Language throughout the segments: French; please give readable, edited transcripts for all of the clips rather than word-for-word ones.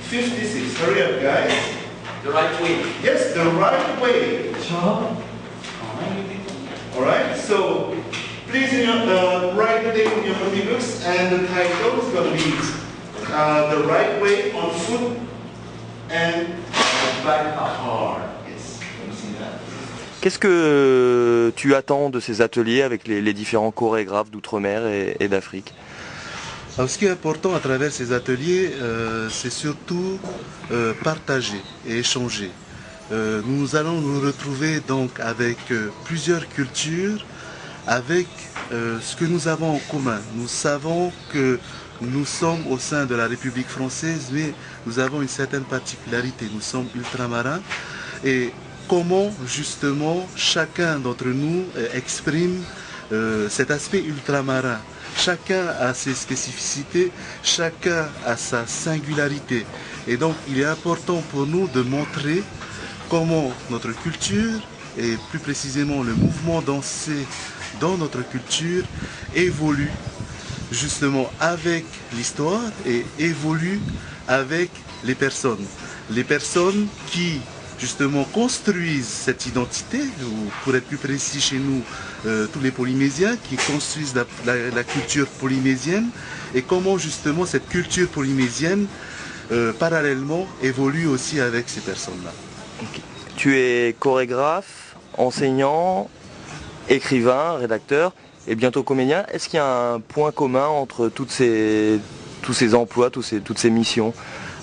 56. Hurry up, guys. The right way. Yes, the right way. All right. So please write the name in your copy books, and the title is going to be "The Right Way on Foot and Back Hard." Yes. Let me see that. Qu'est-ce que tu attends de ces ateliers avec les différents chorégraphes d'outre-mer et d'Afrique? Alors, ce qui est important à travers ces ateliers, c'est surtout partager et échanger. Nous allons nous retrouver donc avec plusieurs cultures, avec ce que nous avons en commun. Nous savons que nous sommes au sein de la République française, mais nous avons une certaine particularité. Nous sommes ultramarins et comment justement chacun d'entre nous exprime cet aspect ultramarin. Chacun a ses spécificités, chacun a sa singularité. Et donc il est important pour nous de montrer comment notre culture, et plus précisément le mouvement dansé dans notre culture, évolue justement avec l'histoire et évolue avec les personnes. Les personnes qui justement construisent cette identité, ou pour être plus précis chez nous, tous les Polynésiens qui construisent la culture polynésienne, et comment justement cette culture polynésienne parallèlement évolue aussi avec ces personnes-là. Okay. Tu es chorégraphe, enseignant, écrivain, rédacteur et bientôt comédien. Est-ce qu'il y a un point commun entre tous ces emplois, toutes ces missions?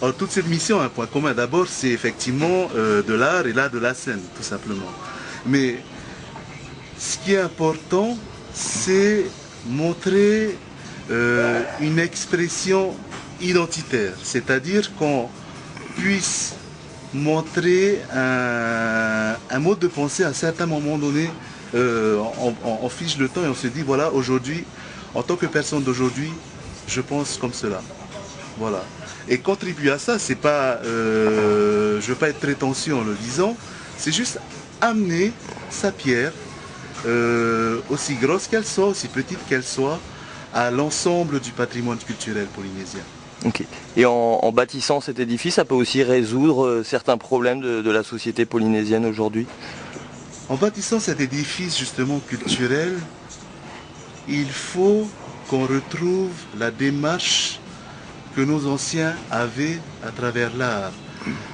Alors, toute cette mission a un point commun. D'abord, c'est effectivement de l'art et là de la scène, tout simplement. Mais ce qui est important, c'est montrer une expression identitaire. C'est-à-dire qu'on puisse montrer un mode de pensée à un certain moment donné. On fiche le temps et on se dit, voilà, aujourd'hui, en tant que personne d'aujourd'hui, je pense comme cela. Voilà. Et contribuer à ça, c'est pas, je ne veux pas être prétentieux en le disant, c'est juste amener sa pierre, aussi grosse qu'elle soit, aussi petite qu'elle soit, à l'ensemble du patrimoine culturel polynésien. Okay. Et en bâtissant cet édifice, ça peut aussi résoudre certains problèmes de la société polynésienne aujourd'hui? En bâtissant cet édifice justement culturel, il faut qu'on retrouve la démarche que nos anciens avaient à travers l'art.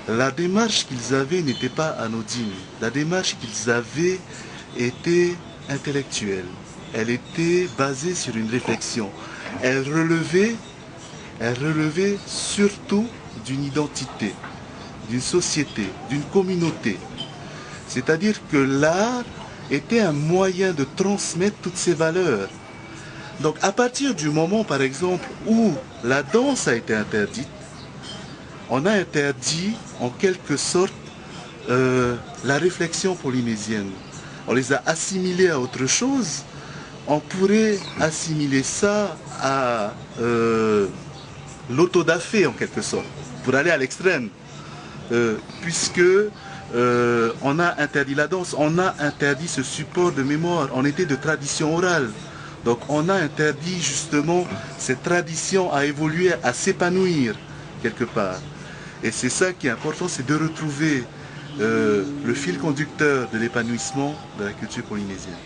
La démarche qu'ils avaient n'était pas anodine. La démarche qu'ils avaient était intellectuelle. Elle était basée sur une réflexion. Elle relevait surtout d'une identité, d'une société, d'une communauté. C'est-à-dire que l'art était un moyen de transmettre toutes ces valeurs. Donc à partir du moment, par exemple, où la danse a été interdite, on a interdit en quelque sorte la réflexion polynésienne. On les a assimilés à autre chose. On pourrait assimiler ça à l'autodafé en quelque sorte, pour aller à l'extrême, puisque on a interdit la danse, on a interdit ce support de mémoire, on était de tradition orale. Donc on a interdit justement cette tradition à évoluer, à s'épanouir quelque part. Et c'est ça qui est important, c'est de retrouver le fil conducteur de l'épanouissement de la culture polynésienne.